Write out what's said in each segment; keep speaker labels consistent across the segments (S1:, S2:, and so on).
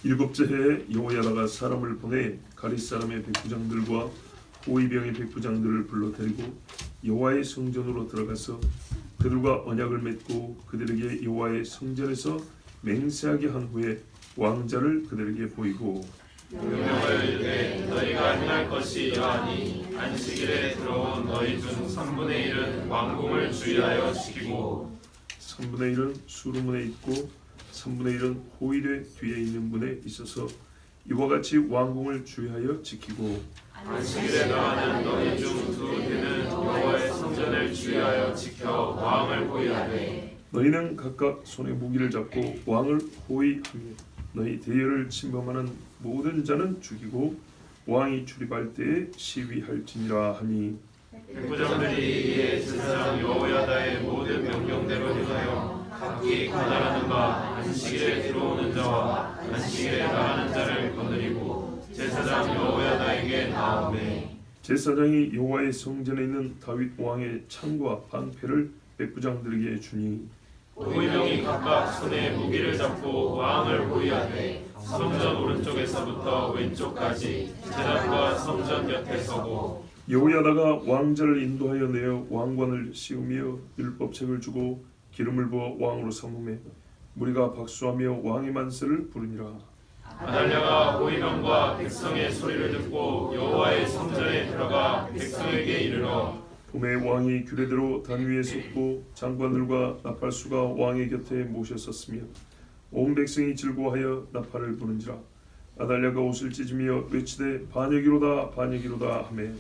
S1: 일곱째 해에 여호야다가 사람을 보내 가릿 사람의 백부장들과 호위병의 백부장들을 불러 데리고 여호와의 성전으로 들어가서 그들과 언약을 맺고 그들에게 여호와의 성전에서 맹세하게 한 후에 왕자를 그들에게 보이고
S2: 명령하여 이르되 너희가 행할 것이 이러하니 안식일에 들어온 너희 중 3분의 1은 왕궁을 주의하여 지키고
S1: 3분의 1은 수르문에 있고 3분의 1은 호일의 뒤에 있는 분에 있어서 이와 같이 왕궁을 주의하여 지키고
S2: 안식일에 나가는 너희 중 2대는 여호와의 성전을 주의하여 지켜 왕을 호위하되
S1: 너희는 각각 손에 무기를 잡고 왕을 호위하며 너희 대열을 침범하는 모든 자는 죽이고 왕이 출입할 때에 시위할지니라 하니
S2: 백부장들이 이에 제사장 여호야다의 모든 명령대로 행하여 각기 관할하는 바 안식일에 들어오는 자와 안식일에 나가는 자를 거느리고 제사장 여호야다에게 나오매
S1: 제사장이 여호와의 성전에 있는 다윗 왕의 창과 방패를 백부장들에게 주니
S2: 호위병이 각각 손에 무기를 잡고 왕을 호위하되 성전 오른쪽에서부터 왼쪽까지 제단과 성전 옆에 서고
S1: 여호야다가 왕자를 인도하여 내어 왕관을 씌우며 율법책을 주고 기름을 부어 왕으로 삼음에 무리가 박수하며 왕의 만세를 부르니라.
S2: 아달랴가 호위병과 백성의 소리를 듣고 여호와의 성전에 들어가 백성에게 이르러
S1: 봄에 왕이 규례대로 단 위에 섰고 장관들과 나팔수가 왕의 곁에 모셨었으며 온 백성이 즐거워하여 나팔을 부는지라. 아달랴가 옷을 찢으며 외치되 반역이로다 반역이로다 하매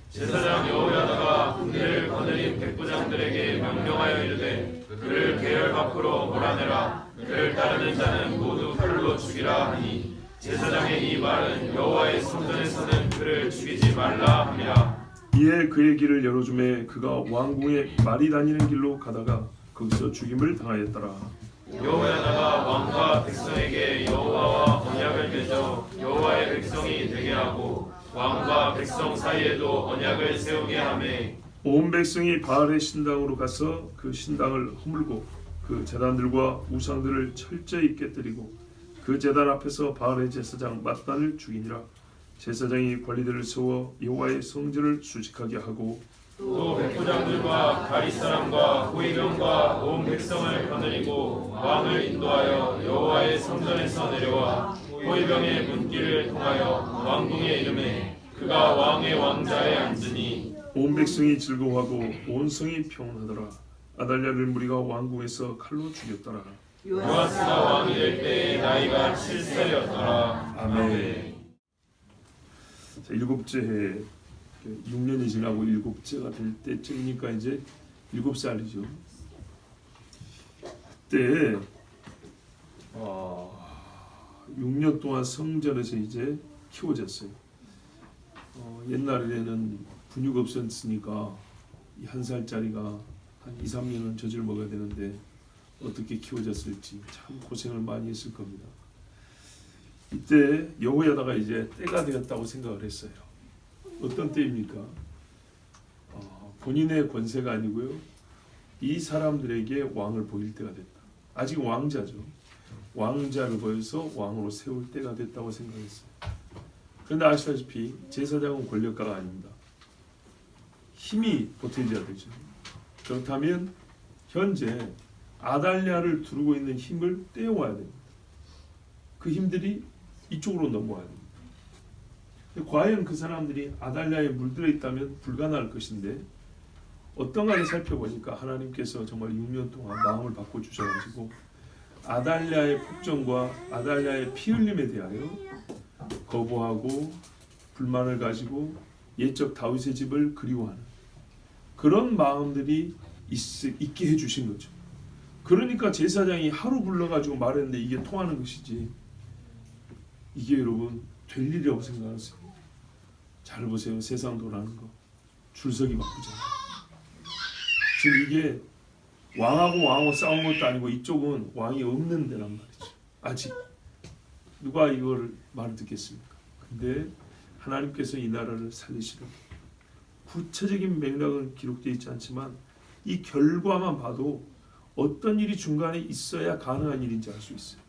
S2: 제사장 여호야다가 그를 거느린 백부장들에게 명령하여 이르되 그를 계열 밖으로 몰아내라 그를 따르는 자는 모두 칼로 죽이라 하니 제사장의 이 말은 여호와의 성전에서는 그를 죽이지 말라 함이라.
S1: 이에 그의 길을 열어주매 그가 왕궁에 말이 다니는 길로 가다가 거기서 죽임을 당하였더라.
S2: 여호야다가 왕과 백성에게 여호와와 언약을 맺어 여호와의 백성이 되게 하고 왕과 백성 사이에도 언약을 세우게 하매
S1: 온 백성이 바알의 신당으로 가서 그 신당을 허물고 그 제단들과 우상들을 철저히 깨뜨리고 그 제단 앞에서 바알의 제사장 맏단을 죽이니라. 제사장이 관리들을 세워 여호와의 성전을 수직하게 하고
S2: 또 백부장들과 가릿 사람과 호위병과 온 백성을 거느리고 왕을 인도하여 여호와의 성전에서 내려와 호위병의 문길을 통하여 왕궁에 이르매 그가 왕의 왕자에 앉으니
S1: 온 백성이 즐거워하고 온 성이 평온하더라. 아달랴를 무리가 왕궁에서 칼로 죽였더라.
S2: 요아스가 왕이 될 때에 나이가 7세였더라.
S1: 아멘. 자, 일곱째 해 6년이 지나고 일곱째가 될 때쯤이니까 이제 7살이죠. 그때 6년 동안 성전에서 이제 키워졌어요. 옛날에는 분유가 없었으니까 한 살짜리가 한 2, 3년은 젖을 먹어야 되는데 어떻게 키워졌을지 참 고생을 많이 했을 겁니다. 이때 여호야다가 이제 때가 되었다고 생각을 했어요. 어떤 때입니까? 본인의 권세가 아니고요. 이 사람들에게 왕을 보일 때가 됐다. 아직 왕자죠. 왕자를 보여서 왕으로 세울 때가 됐다고 생각했어요. 그런데 아시다시피 제사장은 권력가가 아닙니다. 힘이 보태져야 되죠. 그렇다면 현재 아달랴를 두르고 있는 힘을 떼어와야 됩니다. 그 힘들이 이쪽으로 넘어와야 됩니다. 과연 그 사람들이 아달랴에 물들어 있다면 불가능할 것인데 어떤가를 살펴보니까 하나님께서 정말 6년 동안 마음을 바꿔주셔가지고 아달랴의 폭정과 아달랴의 피 흘림에 대하여 거부하고 불만을 가지고 옛적 다윗의 집을 그리워하는 그런 마음들이 있게 해주신 거죠. 그러니까 제사장이 하루 불러가지고 말했는데 이게 통하는 것이지 이게 여러분 될 일이라고 생각하세요? 잘 보세요. 세상 돌아가는 거 줄서기 바쁘잖아요. 지금 이게 왕하고 싸운 것도 아니고 이쪽은 왕이 없는 데란 말이죠. 아직 누가 이걸 말을 듣겠습니까? 근데 하나님께서 이 나라를 살리시려고 구체적인 맥락은 기록되어 있지 않지만 이 결과만 봐도 어떤 일이 중간에 있어야 가능한 일인지 알 수 있어요.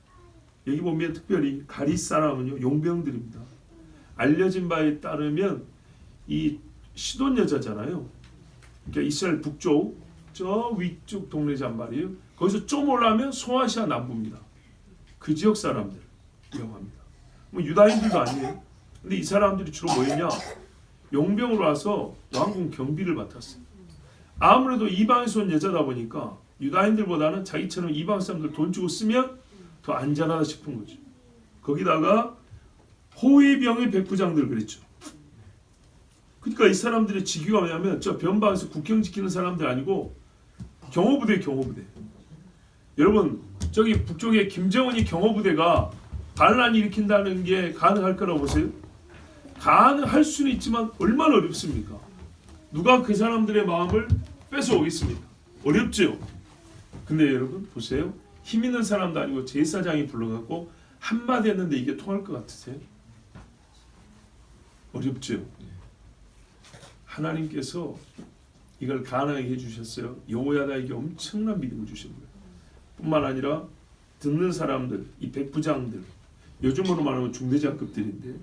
S1: 여기 보면 특별히 가릿 사람은요 용병들입니다. 알려진 바에 따르면 이 시돈 여자잖아요. 그러니까 이스라엘 북쪽 저 위쪽 동네란 말이에요. 거기서 좀 올라가면 소아시아 남부입니다. 그 지역 사람들이라고 합니다. 뭐 유다인들도 아니에요. 근데 이 사람들이 주로 뭐였냐? 용병으로 와서 왕궁 경비를 맡았어요. 아무래도 이방에서 온 여자다 보니까 유다인들보다는 자기처럼 이방 사람들 돈 주고 쓰면 더 안전하다 싶은 거죠. 거기다가 호위병의 백부장들 그랬죠. 그러니까 이 사람들의 직위가 뭐냐면 저 변방에서 국경 지키는 사람들 아니고 경호부대. 여러분 저기 북쪽에 김정은이 경호부대가 반란 일으킨다는 게 가능할 거라고 보세요? 가능할 수는 있지만 얼마나 어렵습니까? 누가 그 사람들의 마음을 뺏어오겠습니까? 어렵죠. 근데 여러분 보세요. 힘 있는 사람도 아니고 제사장이 불러갖고 한마디 했는데 이게 통할 것 같으세요? 어렵죠. 하나님께서 이걸 가능하게 해주셨어요. 여호야다에게 엄청난 믿음을 주신 거예요. 뿐만 아니라 듣는 사람들, 이 백부장들, 요즘으로 말하면 중대장급들인데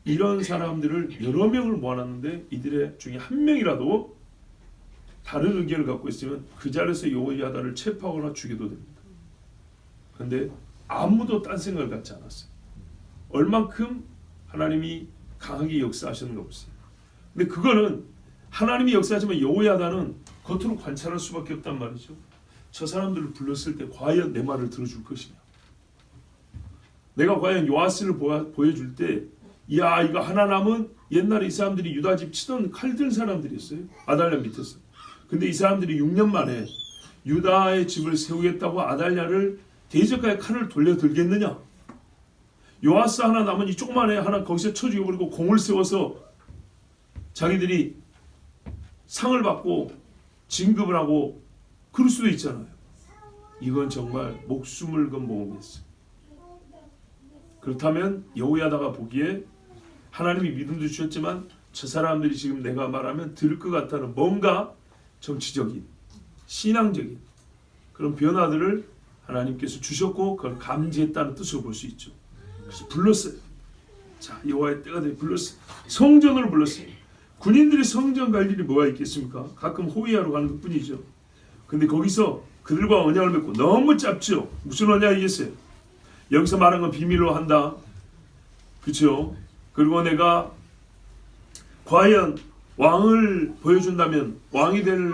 S1: 이런 사람들을 여러 명을 모아놨는데 이들의 중에 한 명이라도 다른 의견을 갖고 있으면 그 자리에서 여호야다를 체포하거나 죽여도 됩니다. 그런데 아무도 딴 생각을 갖지 않았어요. 얼만큼 하나님이 강하게 역사하셨는가 보세요. 근데 그거는 하나님이 역사하지만 여호야다는 겉으로 관찰할 수밖에 없단 말이죠. 저 사람들을 불렀을 때 과연 내 말을 들어줄 것이냐. 내가 과연 요아스를 보여줄 때 야 이거 하나 남은 옛날에 이 사람들이 유다집 치던 칼든 사람들이었어요. 아달랴 밑에서. 근데 이 사람들이 6년 만에 유다의 집을 세우겠다고 아달랴를 대적하여 칼을 돌려들겠느냐. 요아스 하나 남은 이 조그만 애 하나 거기서 쳐 죽여버리고 공을 세워서 자기들이 상을 받고 진급을 하고 그럴 수도 있잖아요. 이건 정말 목숨을 건 모험이었어요. 그렇다면 여호야다가 보기에 하나님이 믿음도 주셨지만 저 사람들이 지금 내가 말하면 들을 것 같다는 뭔가 정치적인 신앙적인 그런 변화들을 하나님께서 주셨고 그걸 감지했다는 뜻으로 볼 수 있죠. 그래서 불렀어요. 자, 여호와의 때가 되어 불렀어요. 성전으로 불렀어요. 군인들이 성전 갈 일이 뭐가 있겠습니까? 가끔 호위하러 가는 것뿐이죠. 근데 거기서 그들과 언약을 맺고 너무 짧죠. 무슨 언약이겠어요? 여기서 말한 건 비밀로 한다. 그렇죠? 그리고 내가 과연 왕을 보여준다면 왕이 될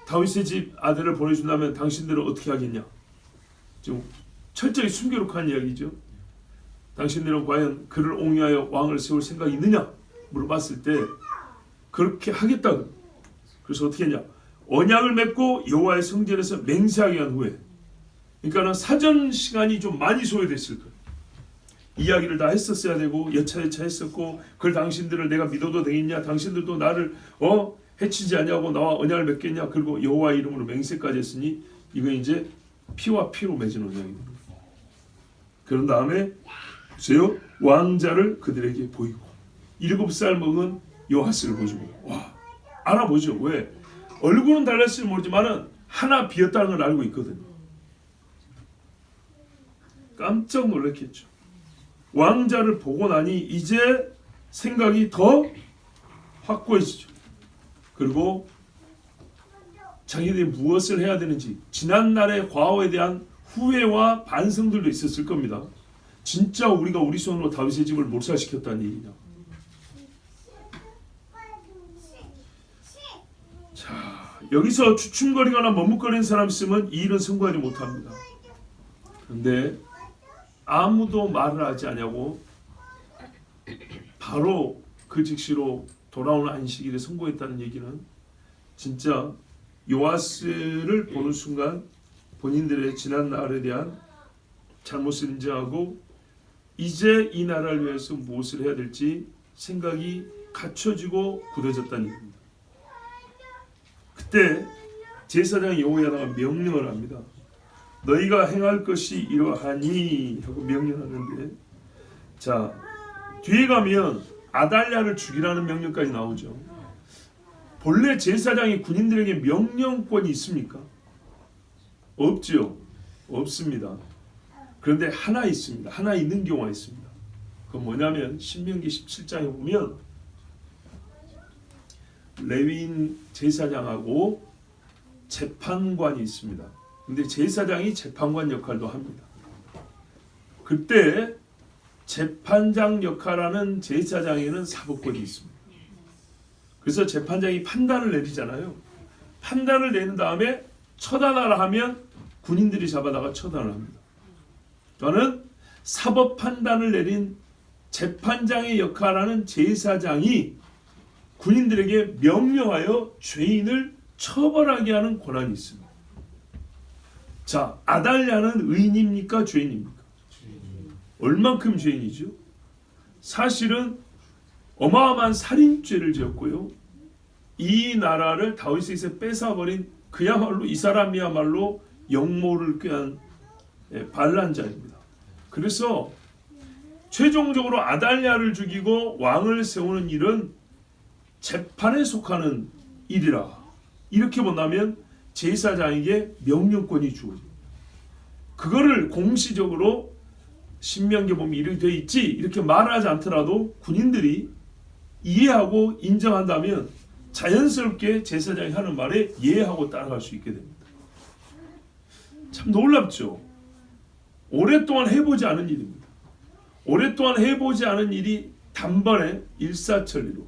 S1: 다윗의 집 아들을 보내준다면 당신들은 어떻게 하겠냐? 지금 철저히 순교록한 이야기죠. 당신들은 과연 그를 옹이하여 왕을 세울 생각이 있느냐? 물어봤을 때 그렇게 하겠다. 그래서 어떻게 했냐? 언약을 맺고 여호와의 성전에서 맹세하게 한 후에 그러니까는 사전 시간이 좀 많이 소요됐을 거예요. 이야기를 다 했었어야 되고 여차여차 했었고 그걸 당신들을 내가 믿어도 되겠냐? 당신들도 나를 해치지 않냐고 나와 언약을 맺겠냐? 그리고 여호와 이름으로 맹세까지 했으니 이거 이제 피와 피로 맺은 언약입니다. 그런 다음에 보세요. 왕자를 그들에게 보이고 7살 먹은 요아스를 보여주고 와 알아보죠. 왜? 얼굴은 달랐을지 모르지만은 하나 비었다는 걸 알고 있거든요. 깜짝 놀랐겠죠. 왕자를 보고 나니 이제 생각이 더 확고해지죠. 그리고 자기들이 무엇을 해야 되는지 지난날의 과거에 대한 후회와 반성들도 있었을 겁니다. 진짜 우리가 우리 손으로 다윗의 집을 몰살시켰다는 얘기냐. 자, 여기서 주춤거리거나 머뭇거리는 사람 있으면 이 일은 성공하지 못합니다. 그런데 아무도 말을 하지 않냐고 바로 그 즉시로 돌아오는 안식일에 성공했다는 얘기는 진짜 요아스를 보는 순간 본인들의 지난 날에 대한 잘못을 인정하고 이제 이 나라를 위해서 무엇을 해야 될지 생각이 갖춰지고 굳어졌다는 얘기입니다. 그때 제사장 여호야다가 명령을 합니다. 너희가 행할 것이 이러하니 하고 명령하는데 자 뒤에 가면 아달랴를 죽이라는 명령까지 나오죠. 본래 제사장이 군인들에게 명령권이 있습니까? 없죠. 없습니다. 그런데 하나 있습니다. 하나 있는 경우가 있습니다. 그건 뭐냐면 신명기 17장에 보면 레위인 제사장하고 재판관이 있습니다. 근데 제사장이 재판관 역할도 합니다. 그때 재판장 역할하는 제사장에는 사법권이 있습니다. 그래서 재판장이 판단을 내리잖아요. 판단을 내린 다음에 처단하라 하면 군인들이 잡아다가 처단을 합니다. 저는 사법 판단을 내린 재판장의 역할하는 제사장이 군인들에게 명령하여 죄인을 처벌하게 하는 권한이 있습니다. 자, 아달랴는 의인입니까? 죄인입니까? 얼만큼 죄인이죠? 사실은 어마어마한 살인죄를 지었고요. 이 나라를 다윗에게서 뺏어버린 그야말로 이 사람이야말로 영모를 꾀한 반란자입니다. 그래서 최종적으로 아달랴를 죽이고 왕을 세우는 일은 재판에 속하는 일이라. 이렇게 본다면 제사장에게 명령권이 주어집니다. 그거를 공시적으로 신명기에 보면 이렇게 되어 있지 이렇게 말하지 않더라도 군인들이 이해하고 인정한다면 자연스럽게 제사장이 하는 말에 이해하고 따라갈 수 있게 됩니다. 참 놀랍죠. 오랫동안 해보지 않은 일입니다. 오랫동안 해보지 않은 일이 단번에 일사천리로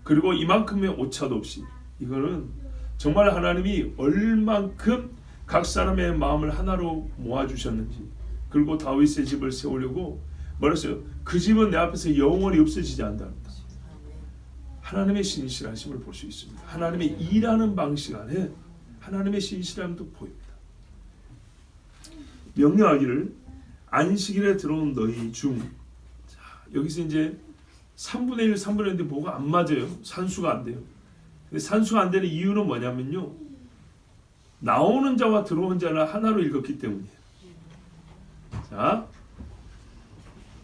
S1: 그리고 이만큼의 오차도 없이 이거는 정말 하나님이 얼만큼 각 사람의 마음을 하나로 모아주셨는지 그리고 다윗의 집을 세우려고 말했어요. 그 집은 내 앞에서 영원히 없어지지 않는다. 하나님의 신실하심을 볼 수 있습니다. 하나님의 일하는 방식 안에 하나님의 신실함도 보입니다. 명령하기를 안식일에 들어온 너희 중 자, 여기서 이제 3분의 1, 3분의 1인데 뭐가 안 맞아요. 산수가 안 돼요. 근데 산수가 안 되는 이유는 뭐냐면요. 나오는 자와 들어온 자를 하나로 읽었기 때문이에요. 자,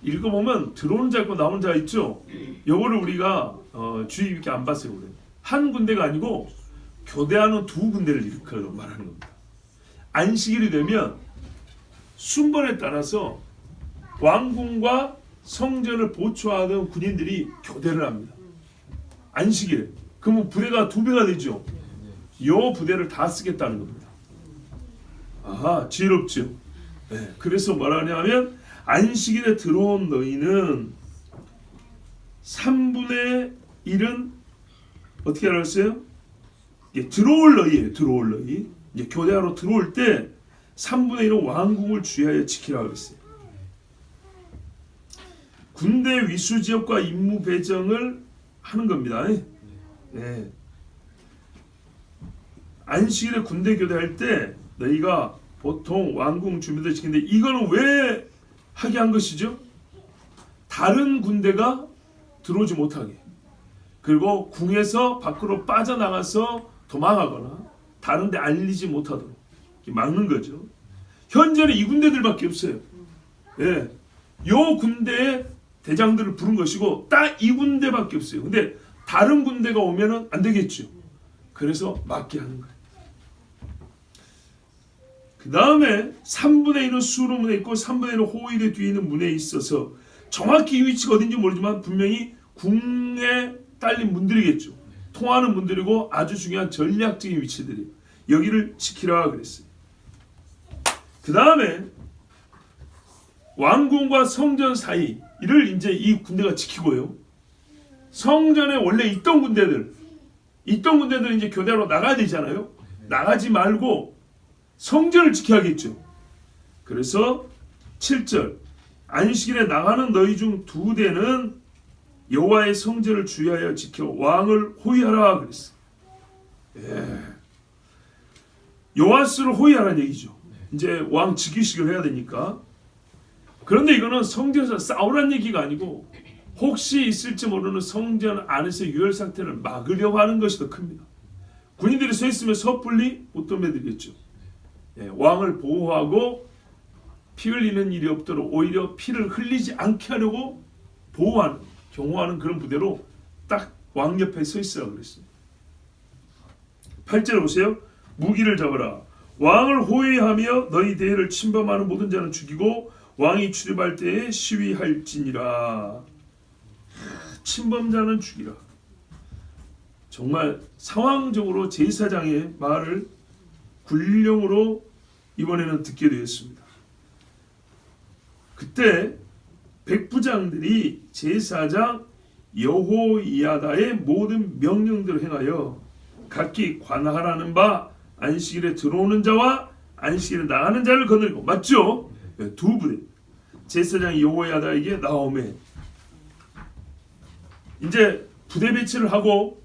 S1: 읽어보면 들어오는 자 있고 나오는 자 있죠. 요거를 우리가 주의 깊게 안 봤어요. 그래. 한 군데가 아니고 교대하는 두 군데를 일컬어 말하는 겁니다. 안식일이 되면 순번에 따라서 왕궁과 성전을 보초하던 군인들이 교대를 합니다. 안식일에. 그러면 부대가 2배가 되죠. 요 부대를 다 쓰겠다는 겁니다. 아하, 지혜롭죠. 네, 그래서 뭐라 하냐면 안식일에 들어온 너희는 3분의 1은 어떻게 알았어요? 들어올 너희예요. 들어올 너희. 이제 교대하러 들어올 때 3분의 1은 왕궁을 주의하여 지키라고 했어요. 군대 위수 지역과 임무 배정을 하는 겁니다. 네. 안식일에 군대 교대할 때 너희가 보통 왕궁 주민들 지키는데 이거는 왜 하게 한 것이죠? 다른 군대가 들어오지 못하게 그리고 궁에서 밖으로 빠져나가서 도망하거나 다른 데 알리지 못하도록 막는 거죠. 현재는 이 군대들밖에 없어요. 예, 요 군대의 대장들을 부른 것이고 딱 이 군대밖에 없어요. 근데 다른 군대가 오면은 안 되겠죠. 그래서 막게 하는 거예요. 그 다음에 3분의 1은 수로 문에 있고 3분의 1은 호위대 뒤에 있는 문에 있어서 정확히 이 위치가 어딘지 모르지만 분명히 궁에 딸린 문들이겠죠. 통하는 문들이고 아주 중요한 전략적인 위치들이에요. 여기를 지키라 그랬어요. 그 다음에 왕궁과 성전 사이를 이제 이 군대가 지키고요. 성전에 원래 있던 군대들 이제 교대로 나가야 되잖아요. 나가지 말고 성전을 지켜야겠죠. 그래서 7절 안식일에 나가는 너희 중 2대는 여호와의 성전을 주의하여 지켜 왕을 호위하라 그랬어. 예. 요아스를 호위하라는 얘기죠. 이제 왕 즉위식을 해야 되니까. 그런데 이거는 성전에서 싸우라는 얘기가 아니고 혹시 있을지 모르는 성전 안에서 유혈 상태를 막으려고 하는 것이 더 큽니다. 군인들이 서 있으면 섣불리 못 덤벼들겠죠. 예, 왕을 보호하고 피 흘리는 일이 없도록 오히려 피를 흘리지 않게 하려고 보호하는, 경호하는 그런 부대로 딱 왕 옆에 서 있으라고 그랬습니다. 8절 보세요. 무기를 잡아라. 왕을 호위하며 너희 대회를 침범하는 모든 자는 죽이고 왕이 출입할 때에 시위할지니라. 침범자는 죽이라. 정말 상황적으로 제사장의 말을 굴령으로 이번에는 듣게 되었습니다. 그때 백부장들이 제사장 여호야다의 모든 명령대로 행하여 각기 관할하는 바 안식일에 들어오는 자와 안식일에 나가는 자를 거느리고, 맞죠? 두 부대. 제사장 여호야다에게 나오매 이제 부대 배치를 하고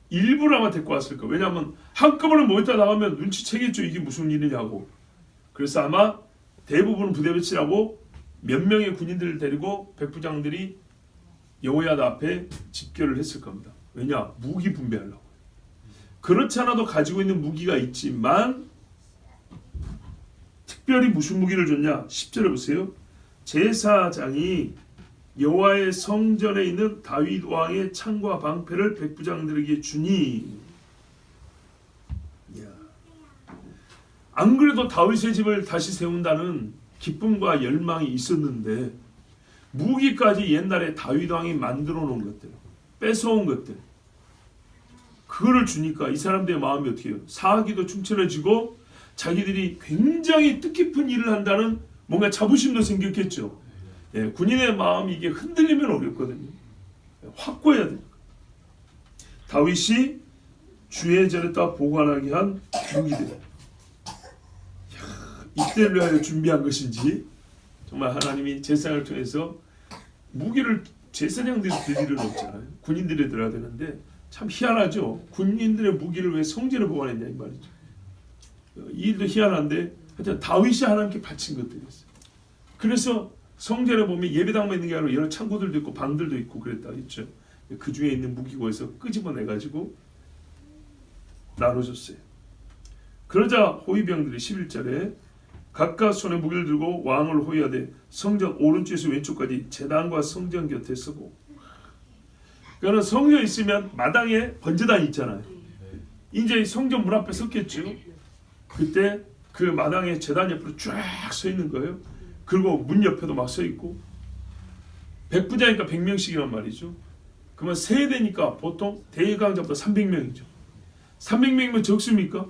S1: 일부를 아마 데리고 왔을 거예요. 왜냐하면 한꺼번에 모였다 나가면 눈치채겠죠. 이게 무슨 일이냐고. 그래서 아마 대부분 부대 배치를 하고 몇 명의 군인들을 데리고 백부장들이 여호야다 앞에 집결을 했을 겁니다. 왜냐? 무기 분배하려고. 그렇지 않아도 가지고 있는 무기가 있지만 특별히 무슨 무기를 줬냐? 10절에 보세요. 제사장이 여호와의 성전에 있는 다윗 왕의 창과 방패를 백부장들에게 주니. 안 그래도 다윗의 집을 다시 세운다는 기쁨과 열망이 있었는데 무기까지 옛날에 다윗 왕이 만들어 놓은 것들, 뺏어온 것들, 그거를 주니까 이 사람들의 마음이 어떻게 해요? 사기도 충천해지고 자기들이 굉장히 뜻깊은 일을 한다는 뭔가 자부심도 생겼겠죠. 군인의 마음이 이게 흔들리면 어렵거든요. 확고해야 됩니다. 다윗이 주의 전에다 보관하게 한 무기들, 이때를 위하여 준비한 것인지 정말 하나님이 제사장을 통해서 무기를 제사장들이 들 일은 없잖아요. 군인들이 들어야 되는데 참 희한하죠. 군인들의 무기를 왜 성전에 보관했냐 이 말이죠. 이 일도 희한한데 하여튼 다윗이 하나님께 바친 것들이었어요. 그래서 성전에 보면 예배당만 있는 게 아니라 여러 창고들도 있고 방들도 있고 그랬다 했죠. 그 중에 있는 무기고에서 끄집어내가지고 나눠줬어요. 그러자 호위병들이 11절에 각각 손에 무기를 들고 왕을 호위하되 성전 오른쪽에서 왼쪽까지 제단과 성전 곁에 서고. 그러니까 성전에 있으면 마당에 번제단이 있잖아요. 이제 성전 문 앞에 섰겠죠. 그때 그 마당에 제단 옆으로 쫙 서 있는 거예요. 그리고 문 옆에도 막 서 있고. 백부장이니까 100명씩이란 말이죠. 그러면 세대니까 보통 대강자보다 300명이죠. 300명이면 적습니까?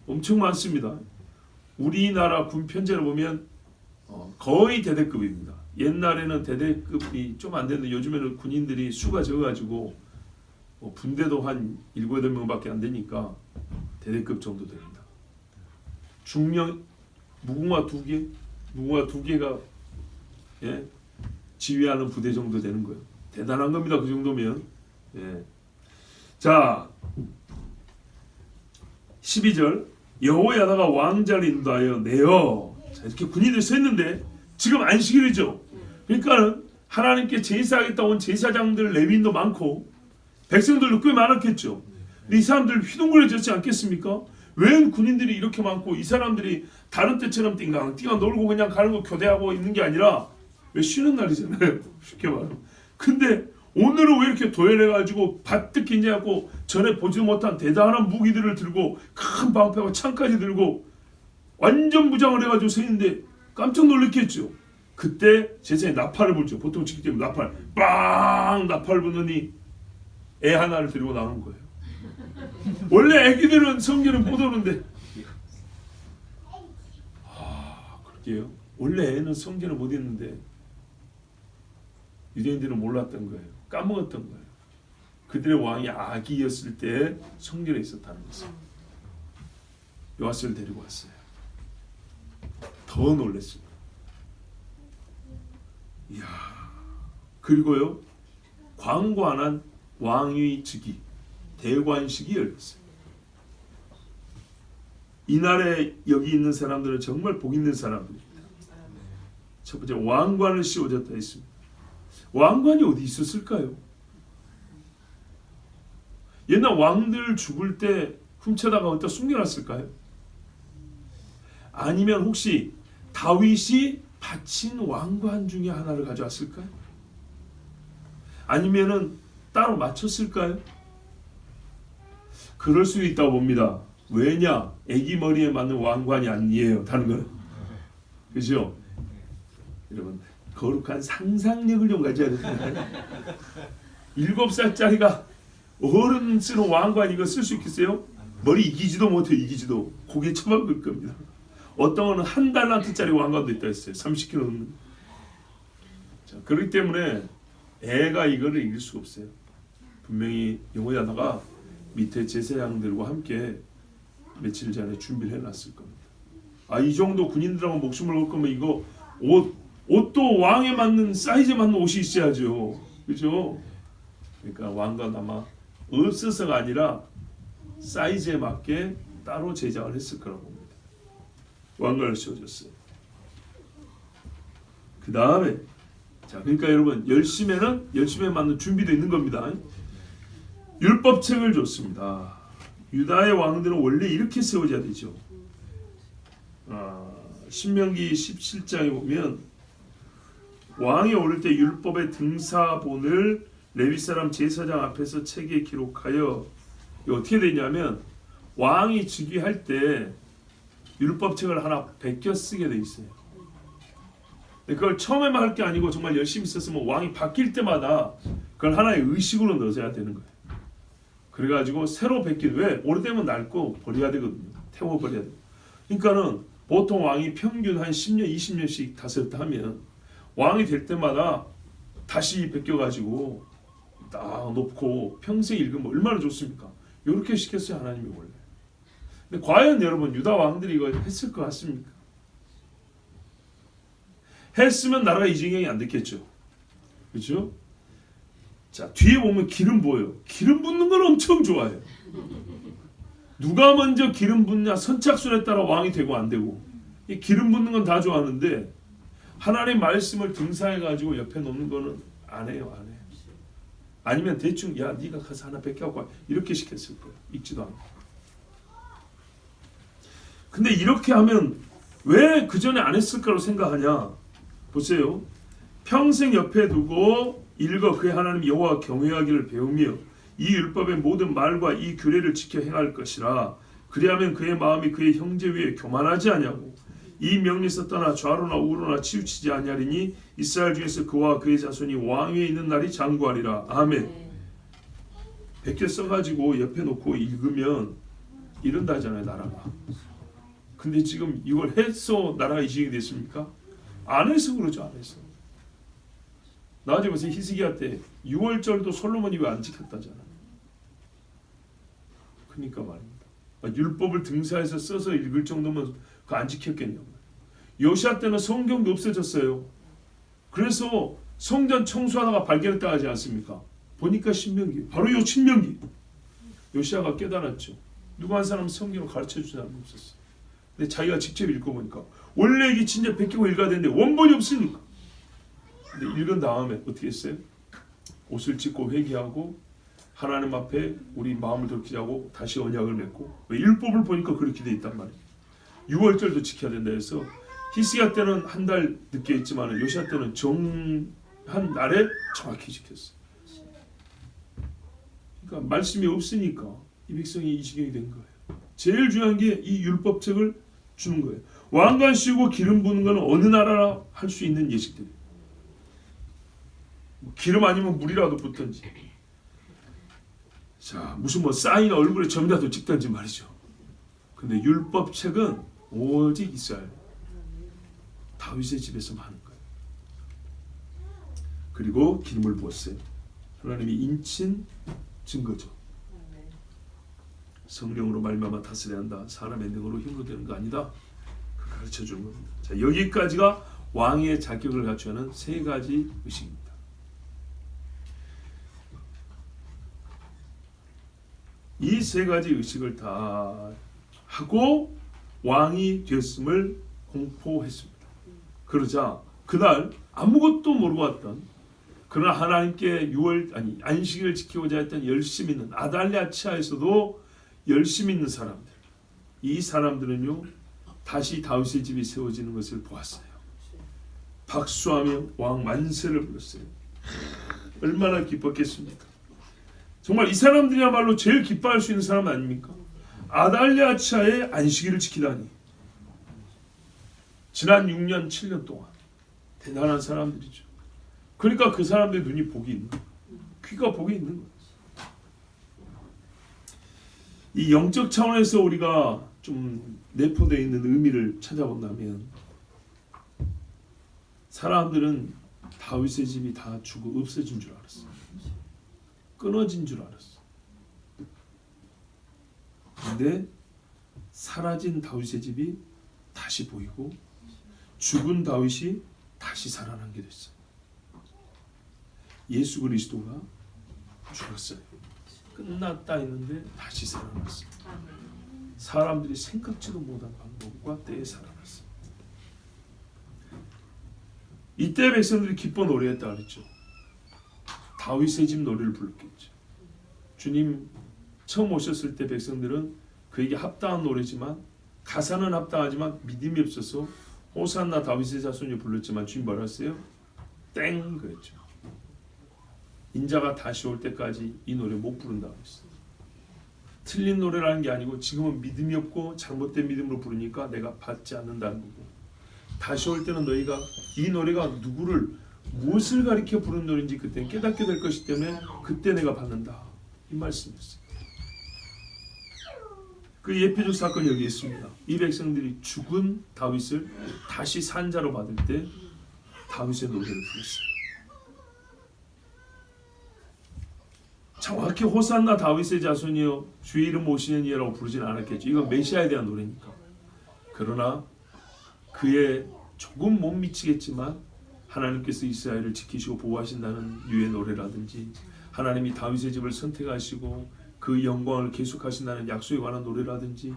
S1: 엄청 많습니다. 우리나라 군 편제를 보면 거의 대대급입니다. 옛날에는 대대급이 좀 안 되는데 요즘에는 군인들이 수가 적어가지고 분대도 한 7, 8명밖에 안 되니까 대대급 정도 됩니다. 중령 무궁화 2개, 무궁화 2개가 지휘하는 부대 정도 되는 거예요. 대단한 겁니다. 그 정도면. 자, 12절 여호야다가 왕자를 인도하여 내어. 자, 이렇게 군인들이 서 있는데 지금 안식일이죠. 그러니까 하나님께 제사하겠다 온 제사장들 레위인도 많고 백성들도 꽤 많았겠죠. 근데 이 사람들 휘둥그레졌지 않겠습니까? 왜 군인들이 이렇게 많고 이 사람들이 다른 때처럼 띵강띵강 놀고 그냥 가는 거 교대하고 있는 게 아니라 왜 쉬는 날이잖아요. 쉽게 말하면. 근데 오늘은 왜 이렇게 도열해가지고 바뜩 긴장하고 전에 보지 못한 대단한 무기들을 들고 큰 방패와 창까지 들고 완전 무장을 해가지고 서 있는데 깜짝 놀랐겠죠. 그때 제사장이 나팔을 불죠. 보통 지기 때문에 나팔 빵 나팔 부느니 애 하나를 들고 나오는 거예요. 원래 애기들은 성전에 못 오는데 그럴게요. 원래 애는 성전에 못 있는데 유대인들은 몰랐던 거예요. 까먹었던 거예요. 그들의 왕이 아기였을 때 성전에 있었다는 것을. 요아스를 데리고 왔어요. 더 놀랐습니다. 이야. 그리고요 광관한 왕위 즉위 대관식이 열렸어요. 이날에 여기 있는 사람들은 정말 복 있는 사람들입니다. 첫 번째 왕관을 씌워줬다 했습니다. 왕관이 어디 있었을까요? 옛날 왕들 죽을 때 훔쳐다가 어디다 숨겨놨을까요? 아니면 혹시 다윗이 바친 왕관 중에 하나를 가져왔을까요? 아니면은 따로 맞췄을까요? 그럴 수 있다고 봅니다. 왜냐? 애기 머리에 맞는 왕관이 아니에요. 다른 거는. 그죠? 여러분 거룩한 상상력을 좀 가져야 됩니다. 7살짜리가 어른 쓰는 왕관 이거 쓸 수 있겠어요? 머리 이기지도 못해. 이기지도. 고개 쳐박을 겁니다. 어떤 거는 1달란트짜리 왕관도 있다 했어요. 30kg 넘는. 자, 그렇기 때문에 애가 이거를 이길 수가 없어요. 분명히 여호야다가 밑에 제사장들과 함께 며칠 전에 준비를 해놨을 겁니다. 아, 이 정도 군인들하고 목숨을 걸 거면 이거 옷도 왕에 맞는 사이즈에 맞는 옷이 있어야죠. 그죠? 그러니까 왕관 아마 없어서가 아니라 사이즈에 맞게 따로 제작을 했을 거라고 봅니다. 왕관을 씌워줬어요. 그 다음에 자, 그러니까 여러분 열심에 맞는 준비도 있는 겁니다. 율법책을 줬습니다. 유다의 왕들은 원래 이렇게 세워져야 되죠. 신명기 17장에 보면 왕이 오를 때 율법의 등사본을 레위 사람 제사장 앞에서 책에 기록하여 이거 어떻게 되냐면 왕이 즉위할 때 율법책을 하나 베껴 쓰게 돼 있어요. 그걸 처음에만 할 게 아니고 정말 열심히 썼으면 왕이 바뀔 때마다 그걸 하나의 의식으로 넣어야 되는 거예요. 그래가지고 새로 베끼는 왜? 오래되면 낡고 버려야 되거든요. 태워버려야 돼요. 그러니까는 보통 왕이 평균 한 10년, 20년씩 다스렸다 하면 왕이 될 때마다 다시 베껴가지고 딱 놓고 평생 읽으면 얼마나 좋습니까? 이렇게 시켰어요 하나님이 원래. 근데 과연 여러분 유다 왕들이 이거 했을 것 같습니까? 했으면 나라가 이 지경이 안 됐겠죠. 그렇죠? 자, 뒤에 보면 기름 보여요. 기름 붓는 건 엄청 좋아해요. 누가 먼저 기름 붓냐 선착순에 따라 왕이 되고 안 되고 이 기름 붓는 건 다 좋아하는데 하나님의 말씀을 등사해가지고 옆에 놓는 거는 안 해요. 안 해요. 아니면 대충 야 네가 가서 하나 뺏겨갖고 와 이렇게 시켰을 거예요. 읽지도 않고. 근데 이렇게 하면 왜 그 전에 안 했을까로 생각하냐. 보세요. 평생 옆에 두고 읽어 그의 하나님 여호와 경외하기를 배우며 이 율법의 모든 말과 이 규례를 지켜 행할 것이라. 그리하면 그의 마음이 그의 형제 위에 교만하지 아니하고 이 명리에서 떠나 좌로나 우로나 치우치지 아니하리니 이스라엘 중에서 그와 그의 자손이 왕 위에 있는 날이 장구하리라. 아멘. 베껴 써가지고 옆에 놓고 읽으면 이런다잖아요 나라가. 근데 지금 이걸 해서 나라가 이식이 됐습니까? 안 해서 그러죠. 안 해서. 나중에 무슨 히스기야 때 6월절도 솔로몬이 왜 안 지켰다잖아요. 그러니까 말입니다. 율법을 등사해서 써서 읽을 정도면 그거 안 지켰겠냐고. 요시야 때는 성경도 없어졌어요. 그래서 성전 청소하다가 발견했다 하지 않습니까? 보니까 신명기. 바로 요 신명기. 요시야가 깨달았죠. 누구 한 사람 성경을 가르쳐주는 사람이 없었어요. 근데 자기가 직접 읽어보니까 원래 이게 진짜 베끼고 읽어야 되는데 원본이 없으니까. 근데 읽은 다음에 어떻게 했어요? 옷을 찢고 회개하고 하나님 앞에 우리 마음을 돌키자고 다시 언약을 맺고 율법을 보니까 그렇게 돼 있단 말이에요. 6월절도 지켜야 된다 해서 히스기야 때는 한 달 늦게 했지만 요시야 때는 정한 날에 정확히 지켰어요. 그러니까 말씀이 없으니까 이 백성이 이 지경이 된 거예요. 제일 중요한 게 이 율법책을 주는 거예요. 왕관 씌우고 기름 부는 거는 어느 나라나 할 수 있는 예식들이에요. 기름 아니면 물이라도 붓든지. 자, 무슨 뭐 사인 얼굴에 점이라도 찍든지 말이죠. 근데 율법책은 오직 이스라엘 다윗의 집에서만 하는 거예요. 그리고 기름을 부었어요. 하나님이 인친 증거죠. 성령으로 말미암아 다스려야 한다. 사람의 능으로 힘으로 되는 거 아니다. 그 가르쳐 주는 겁니다. 자, 여기까지가 왕의 자격을 갖추는 세 가지 의식입니다. 이 세 가지 의식을 다 하고 왕이 되었음을 공포했습니다. 그러자 그날 아무것도 모르고 왔던 그러나 하나님께 안식일을 지키고자 했던 열심 있는 아달랴치아에서도 열심 있는 사람들, 이 사람들은요 다시 다윗의 집이 세워지는 것을 보았어요. 박수하며 왕 만세를 불렀어요. 얼마나 기뻤겠습니까? 정말 이 사람들이야말로 제일 기뻐할 수 있는 사람 아닙니까? 아달랴 차에 안식일을 지키다니. 지난 6년 7년 동안 대단한 사람들이죠. 그러니까 그 사람들의 눈이 복이 있는 거예요. 귀가 복이 있는 거예요. 이 영적 차원에서 우리가 좀 내포되어 있는 의미를 찾아본다면 사람들은 다윗의 집이 다 죽어 없어진 줄 알았어. 끊어진 줄 알았어. 근데 사라진 다윗의 집이 다시 보이고 죽은 다윗이 다시 살아난 게 됐어요. 예수 그리스도가 죽었어요. 끝났다 했는데 다시 살아났어요. 사람들이 생각지도 못한 방법과 때에 살아났어요. 이때 백성들이 기뻐 노래했다 그랬죠. 다윗의 집 노래를 불렀겠죠. 주님 처음 오셨을 때 백성들은 그에게 합당한 노래지만 가사는 합당하지만 믿음이 없어서 호산나 다윗의 자손이 불렀지만 주님 뭐라 했어요? 땡 그랬죠. 인자가 다시 올 때까지 이 노래 못 부른다고 했어요. 틀린 노래라는 게 아니고 지금은 믿음이 없고 잘못된 믿음으로 부르니까 내가 받지 않는다는 거고, 다시 올 때는 너희가 이 노래가 누구를 무엇을 가리켜 부른 노래인지 그때 깨닫게 될 것이기 때문에 그때 내가 받는다, 이 말씀이었어요. 그 예표적 사건이 여기 있습니다. 이 백성들이 죽은 다윗을 다시 산자로 받을 때 다윗의 노래를 불렀어요. 정확히 호산나 다윗의 자손이여 주의 이름 모시는 이라고 부르진 않았겠죠. 이건 메시아에 대한 노래니까. 그러나 그의 조금 못 미치겠지만 하나님께서 이스라엘을 지키시고 보호하신다는 유의 노래라든지 하나님이 다윗의 집을 선택하시고 그 영광을 계속하신다는 약속에 관한 노래라든지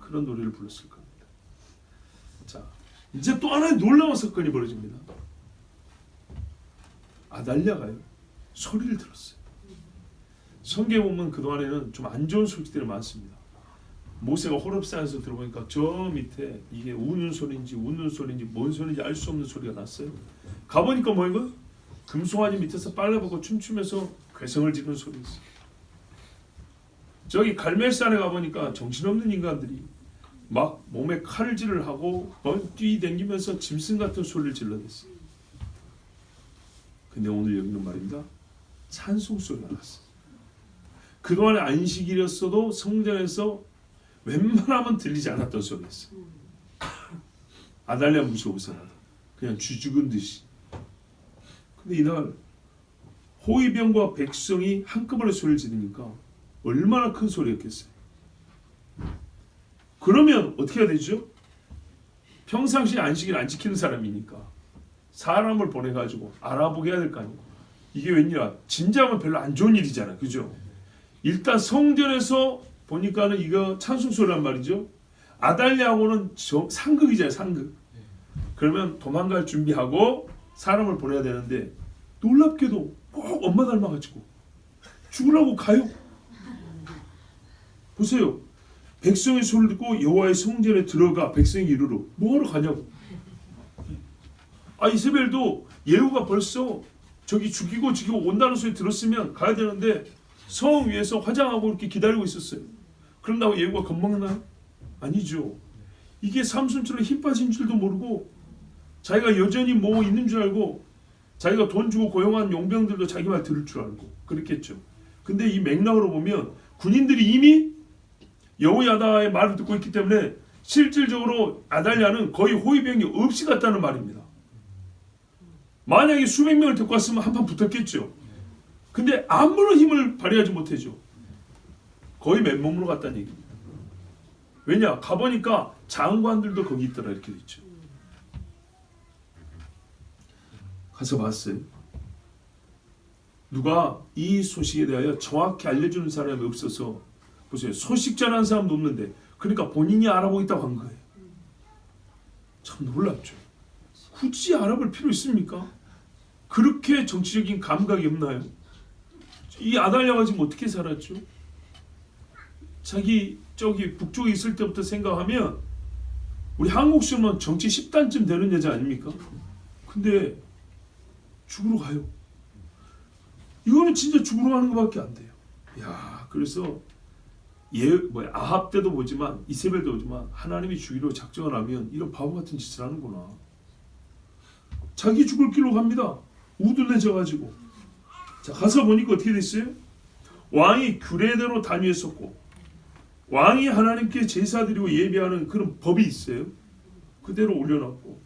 S1: 그런 노래를 불렀을 겁니다. 자, 이제 또 하나의 놀라운 사건이 벌어집니다. 아달랴가요 소리를 들었어요. 성경에 보면 그동안에는 좀 안 좋은 소식들이 많습니다. 모세가 호렙산에서 들어보니까 저 밑에 이게 우는 소리인지 웃는 소리인지 뭔 소리인지 알 수 없는 소리가 났어요. 가보니까 뭐인가? 금송아지 밑에서 빨래벗고 춤추면서 괴성을 지르는 소리 있어요. 저기 갈멜산에 가보니까 정신없는 인간들이 막 몸에 칼질을 하고 뛰댕기면서 짐승 같은 소리를 질러댔어요. 근데 오늘 여기는 말입니다. 찬송 소리가 났어요. 그동안에 안식일이었어도 성전에서 웬만하면 들리지 않았던 소리였어요. 아달랴 무서워서 그냥 쥐 죽은 듯이. 근데 이날 호위병과 백성이 한꺼번에 소리를 지르니까 얼마나 큰 소리였겠어요. 그러면 어떻게 해야 되죠? 평상시에 안식일 안 지키는 사람이니까 사람을 보내가지고 알아보게 해야 될 거 아니에요. 이게 웬일이야? 진짜면 별로 안 좋은 일이잖아, 그죠? 일단 성전에서 보니까는 이거 찬송 소리란 말이죠. 아달랴하고는 상극이잖아요, 상극. 그러면 도망갈 준비하고 사람을 보내야 되는데 놀랍게도 꼭 엄마 닮아가지고 죽으라고 가요. 보세요. 백성의 소리를 듣고 여호와의 성전에 들어가. 백성이 이르러 뭐하러 가냐고. 이세벨도 예후가 벌써 저기 죽이고 온다는 소리 들었으면 가야 되는데 성 위에서 화장하고 이렇게 기다리고 있었어요. 그런다고 예후가 겁먹나요? 아니죠. 이게 삼손처럼 힘 빠진 줄도 모르고 자기가 여전히 뭐 있는 줄 알고 자기가 돈 주고 고용한 용병들도 자기 말 들을 줄 알고 그랬겠죠. 근데 이 맥락으로 보면 군인들이 이미 여호야다의 말을 듣고 있기 때문에 실질적으로 아달랴는 거의 호위병이 없이 갔다는 말입니다. 만약에 수백 명을 데리고 왔으면 한판 붙었겠죠. 근데 아무런 힘을 발휘하지 못하죠. 거의 맨몸으로 갔다는 얘기입니다. 왜냐? 가보니까 장관들도 거기 있더라 이렇게 됐죠. 가서 봤어요. 누가 이 소식에 대하여 정확히 알려주는 사람이 없어서 보세요. 소식 전하는 사람도 없는데 그러니까 본인이 알아보겠다고 한 거예요. 참 놀랍죠. 굳이 알아볼 필요 있습니까? 그렇게 정치적인 감각이 없나요? 이 아달랴가 지금 어떻게 살았죠? 자기 저기 북쪽에 있을 때부터 생각하면 우리 한국식으로는 정치 10단쯤 되는 여자 아닙니까? 근데 죽으러 가요. 이거는 진짜 죽으러 가는 것밖에 안 돼요. 야, 그래서 아합 때도 보지만 이세벨도 보지만 하나님이 죽이려고 작정을 하면 이런 바보 같은 짓을 하는구나. 자기 죽을 길로 갑니다. 우둔해져가지고. 자, 가서 보니까 어떻게 됐어요? 왕이 규례대로 단위했었고 왕이 하나님께 제사드리고 예배하는 그런 법이 있어요. 그대로 올려놨고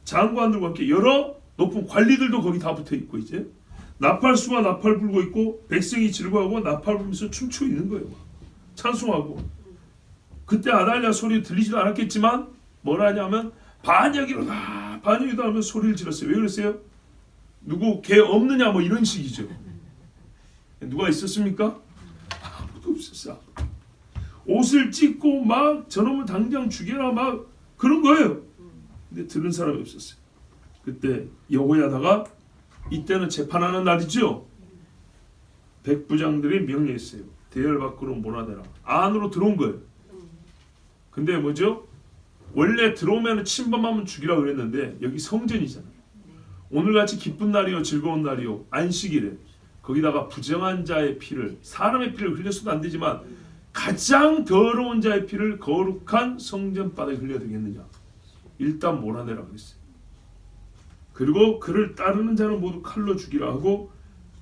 S1: 장관들과 함께 여러 높은 관리들도 거기 다 붙어있고 이제 나팔수가 나팔 불고 있고 백성이 즐거워하고 나팔 불면서 춤추고 있는 거예요. 찬송하고. 그때 아달랴 소리 들리지도 않았겠지만 뭐라 하냐면 반역이 일어나 하면 소리를 질렀어요. 왜 그랬어요? 누구 개 없느냐 뭐 이런 식이죠. 누가 있었습니까? 아무도 없었어. 옷을 찢고 막 저놈을 당장 죽여라 막 그런 거예요. 근데 들은 사람이 없었어요. 그때 여호야다가 이때는 재판하는 날이죠. 백부장들이 명령했어요. 대열 밖으로 몰아내라. 안으로 들어온 거예요. 근데 뭐죠? 원래 들어오면 침범하면 죽이라고 그랬는데 여기 성전이잖아요. 오늘같이 기쁜 날이요 즐거운 날이요 안식일에 거기다가 부정한 자의 피를 사람의 피를 흘려서도 안 되지만 가장 더러운 자의 피를 거룩한 성전 바닥에 흘려야 되겠느냐. 일단 몰아내라 그랬어요. 그리고 그를 따르는 자는 모두 칼로 죽이라 하고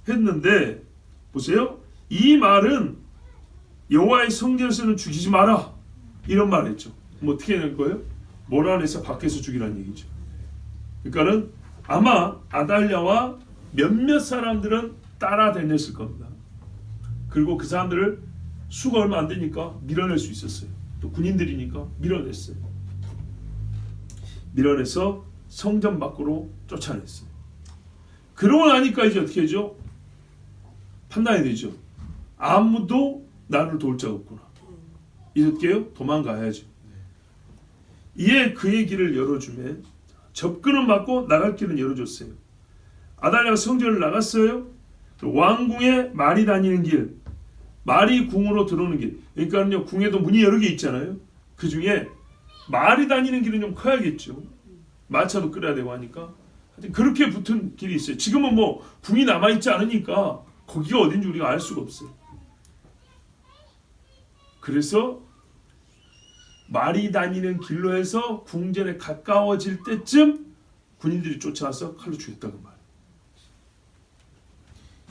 S1: 했는데 보세요. 이 말은 여호와의 성전에서는 죽이지 마라 이런 말을 했죠. 뭐 어떻게 낼 거예요? 몰아내서 밖에서 죽이라는 얘기죠. 그러니까는 아마 아달랴와 몇몇 사람들은 따라다녔을 겁니다. 그리고 그 사람들을 수가 얼마 안 되니까 밀어낼 수 있었어요. 또 군인들이니까 밀어냈어요. 밀어내서 성전 밖으로 쫓아냈어요. 그러고 나니까 이제 어떻게 하죠? 판단이 되죠. 아무도 나를 도울 자가 없구나. 이제 어떻게 해요? 도망가야죠. 이에 그의 길을 열어주매 접근은 막고 나갈 길은 열어줬어요. 아달랴가 성전을 나갔어요. 왕궁에 말이 다니는 길, 말이 궁으로 들어오는 길. 그러니까요 궁에도 문이 여러 개 있잖아요. 그 중에 말이 다니는 길은 좀 커야겠죠. 마차도 끌어야 되고 하니까 하여튼 그렇게 붙은 길이 있어요. 지금은 뭐 궁이 남아있지 않으니까 거기가 어딘지 우리가 알 수가 없어요. 그래서 말이 다니는 길로 해서 궁전에 가까워질 때쯤 군인들이 쫓아와서 칼로 죽였다고 말이에요.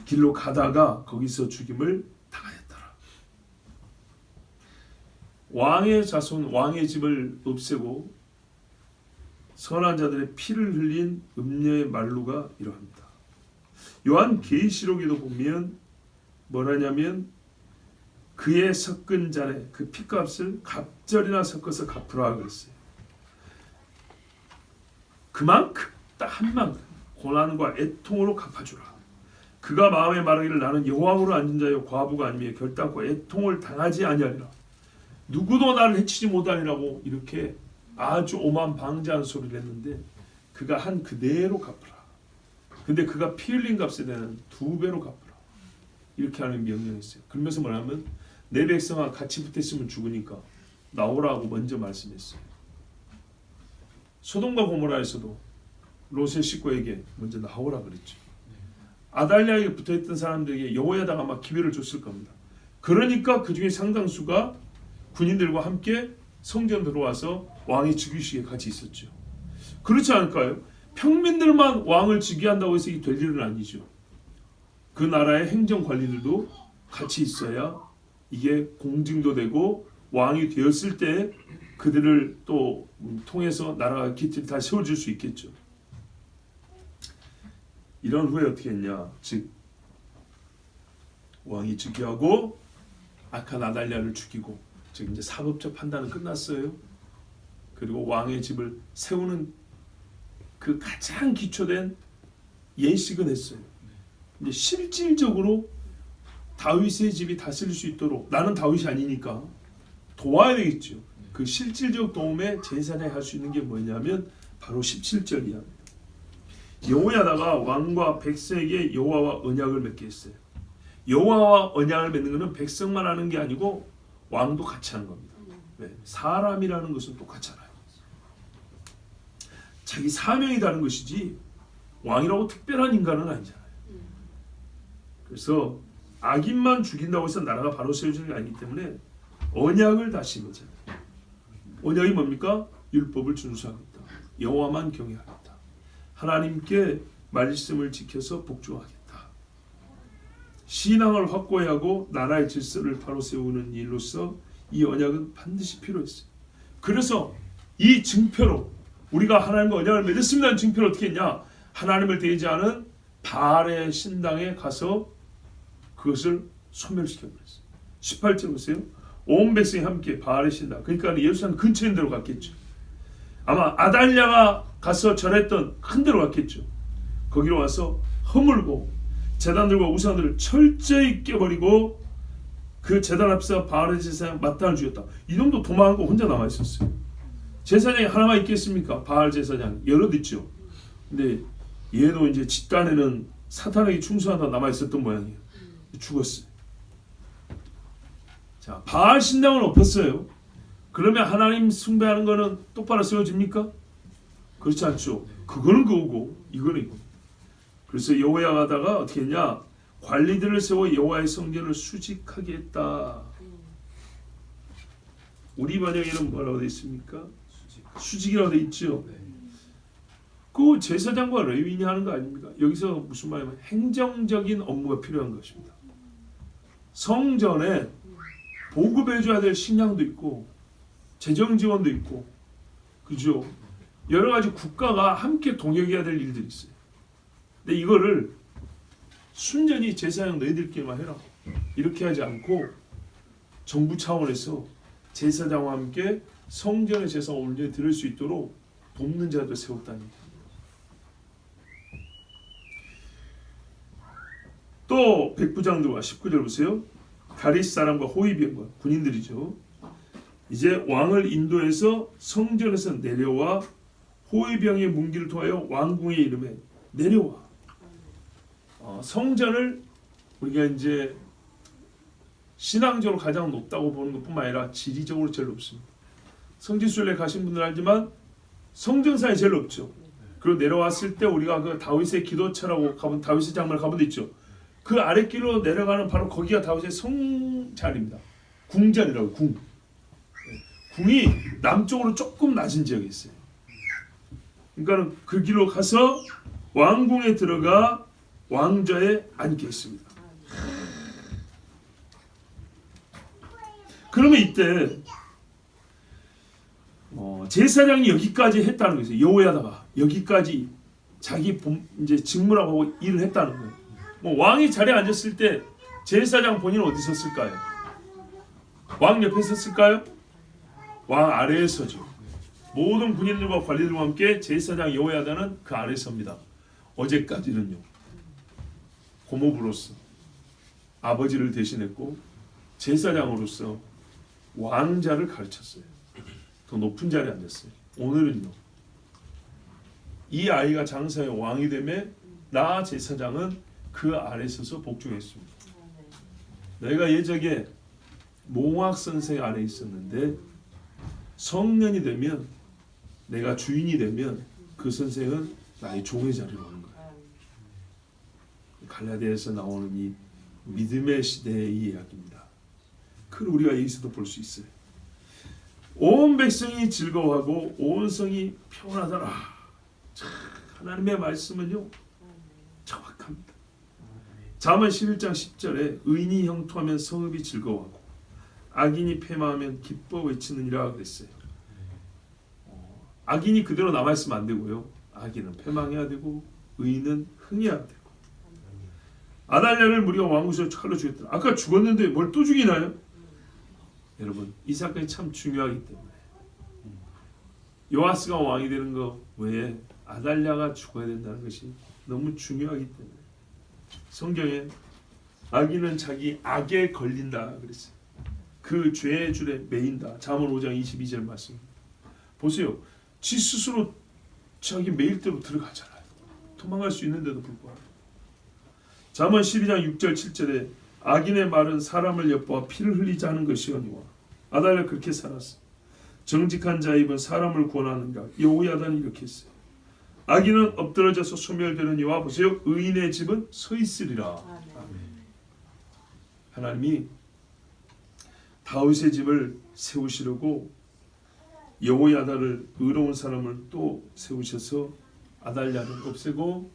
S1: 길로 가다가 거기서 죽임을 당하였더라. 왕의 자손, 왕의 집을 없애고 선한 자들의 피를 흘린 음녀의 말로가 이러합니다. 요한 계시록에도 보면 뭐라냐면 그의 섞은 잔에 그 피값을 갑절이나 섞어서 갚으라 그랬어요. 그만큼 딱 한 만큼 고난과 애통으로 갚아주라. 그가 마음에 말하기를 나는 여호와로 앉은 자여 과부가 아니며 결단과 애통을 당하지 아니하리라. 누구도 나를 해치지 못하리라고 이렇게 아주 오만방자한 소리를 했는데 그가 한 그대로 갚으라. 근데 그가 피 흘린 값에 대한 2배로 갚으라. 이렇게 하는 명령했어요. 그러면서 뭐냐면 내 백성아 같이 붙어있으면 죽으니까 나오라고 먼저 말씀했어요. 소돔과 고모라에서도 롯의 식구에게 먼저 나오라 그랬죠. 아달랴에게 붙어있던 사람들에게 여호야다가 막 기회를 줬을 겁니다. 그러니까 그 중에 상당수가 군인들과 함께 성전 들어와서 왕이 즉위식에 같이 있었죠. 그렇지 않을까요? 평민들만 왕을 즉위한다고 해서 이게 될 일은 아니죠. 그 나라의 행정관리들도 같이 있어야 이게 공증도 되고 왕이 되었을 때 그들을 또 통해서 나라가 기틀이 다 세워질 수 있겠죠. 이런 후에 어떻게 했냐? 즉 왕이 즉위하고 악한 아달랴를 죽이고 즉 이제 사법적 판단은 끝났어요. 그리고 왕의 집을 세우는 그 가장 기초된 예식은 했어요. 이제 실질적으로 다윗의 집이 다스릴 수 있도록 나는 다윗이 아니니까 도와야 되겠죠. 그 실질적 도움에 제사장이 할 수 있는 게 뭐냐면 바로 17절이야. 여호야다가 왕과 백성에게 여호와와 언약을 맺게 했어요. 여호와와 언약을 맺는 것은 백성만 하는 게 아니고 왕도 같이 하는 겁니다. 네, 사람이라는 것은 똑같잖아요. 자기 사명이 다른 것이지 왕이라고 특별한 인간은 아니잖아요. 그래서 악인만 죽인다고 해서 나라가 바로 세워지는 게 아니기 때문에 언약을 다시 맺잖아요. 언약이 뭡니까? 율법을 준수하겠다. 여호와만 경외하겠다. 하나님께 말씀을 지켜서 복종하겠다. 신앙을 확고히 하고 나라의 질서를 바로 세우는 일로서 이 언약은 반드시 필요했어요. 그래서 이 증표로 우리가 하나님과 언약을 맺었습니다는 증표를 어떻게 했냐? 하나님을 대지하는 바알의 신당에 가서 그것을 소멸시켜버렸어요. 18절 보세요. 온 백성이 함께 바알의 신당, 그러니까 예루살렘 근처에 있는 데로 갔겠죠. 아마 아달랴가 가서 절했던 큰 데로 갔겠죠. 거기로 와서 허물고 제단들과 우상들을 철저히 깨버리고 그 제단 앞에서 바알의 제사장 마탄을 죽였다. 이 정도 도망한 거 혼자 남아 있었어요. 제사장이 하나만 있겠습니까? 바알 제사장 여럿 있죠. 근데 얘도 이제 집단에는 사탄에게 충성하다 남아 있었던 모양이에요. 죽었어요. 자, 바알 신당을 엎었어요. 그러면 하나님 숭배하는 거는 똑바로 세워집니까? 그렇지 않죠. 그거는 그거고 이거는 이거. 그래서 여호야다가 어떻게 했냐? 관리들을 세워 여호와의 성전을 수직하게 했다. 우리 번역에는 뭐라고 되어 있습니까? 수직이라고 되어 있죠. 그 제사장과 레위인이 하는 거 아닙니까? 여기서 무슨 말이냐면 행정적인 업무가 필요한 것입니다. 성전에 보급해줘야 될 식량도 있고 재정 지원도 있고, 그죠? 여러 가지 국가가 함께 동역해야 될 일들이 있어요. 근데 이거를 순전히 제사장 너희들끼리만 해라 이렇게 하지 않고 정부 차원에서 제사장과 함께 성전의 제사를 올려 드릴 수 있도록 돕는 자도 세웠다는 거예요. 또 백부장들과 19절 보세요. 가리스 사람과 호위병과 군인들이죠. 이제 왕을 인도해서 성전에서 내려와 호위병의 문기를 통하여 왕궁에 이름에 내려와. 성전을 우리가 이제 신앙적으로 가장 높다고 보는 것뿐만 아니라 지리적으로 제일 높습니다. 성지순례 가신 분들 알지만 성전사에 제일 높죠. 그리고 내려왔을 때 우리가 그 다윗의 기도처라고 가본 다윗의 장막을 가본 데 있죠. 그 아랫길로 내려가는 바로 거기가 다윗의 성자리입니다. 궁자리라고 궁. 궁이 남쪽으로 조금 낮은 지역에 있어요. 그러니까 그 길로 가서 왕궁에 들어가 왕좌에 앉게 했습니다. 그러면 이때 제사장이 여기까지 했다는 거예요. 여호야다가 여기까지 자기 이제 직무라고 하고 일을 했다는 거예요. 왕이 자리에 앉았을 때 제사장 본인은 어디 섰을까요? 왕 옆에 섰을까요? 왕 아래에 서죠. 모든 군인들과 관리들과 함께 제사장 여호야다는 그 아래에 섭니다. 어제까지는요. 고모부로서 아버지를 대신했고 제사장으로서 왕자를 가르쳤어요. 더 높은 자리에 앉았어요. 오늘은요. 이 아이가 장사의 왕이 되면 나 제사장은 그 아래 서서 복종했습니다. 내가 예적에 몽학 선생 아래 있었는데 성년이 되면 내가 주인이 되면 그 선생은 나의 종의 자리로 오는 거예요. 갈라디아에서 나오는 이 믿음의 시대의 이 이야기입니다. 그걸 우리가 여기서도 볼 수 있어요. 온 백성이 즐거워하고 온 성이 평안하더라. 하나님의 말씀은요 정확합니다. 잠언 11장 10절에 의인이 형통하면 성읍이 즐거워하고 악인이 패망하면 기뻐 외치느니라 그랬어요. 악인이 그대로 남아있으면 안 되고요. 악인은 패망해야 되고 의인은 흥해야 되고. 아달랴를 무리가 왕궁에서 칼로 죽였더라. 아까 죽었는데 뭘 또 죽이나요? 여러분 이 사건이 참 중요하기 때문에 요아스가 왕이 되는 거 외에 아달랴가 죽어야 된다는 것이 너무 중요하기 때문에 성경에 악인은 자기 악에 걸린다 그랬어요. 그 죄의 줄에 매인다. 잠언 5장 22절 말씀 보세요. 지 스스로 자기 매일대로 들어가잖아요. 도망갈 수 있는데도 불구하고. 잠언 12장 6절 7절에 악인의 말은 사람을 엿보아 피를 흘리지 않은 것이오니와 아달랴 그렇게 살았어. 정직한 자의 입은 사람을 구원하는가. 여호야다는 이렇게 했어요. 악인은 엎드러져서 소멸되느니와 보세요. 의인의 집은 서 있으리라. 아멘. 하나님이 다윗의 집을 세우시려고 여호야다를 의로운 사람을 또 세우셔서 아달랴를 없애고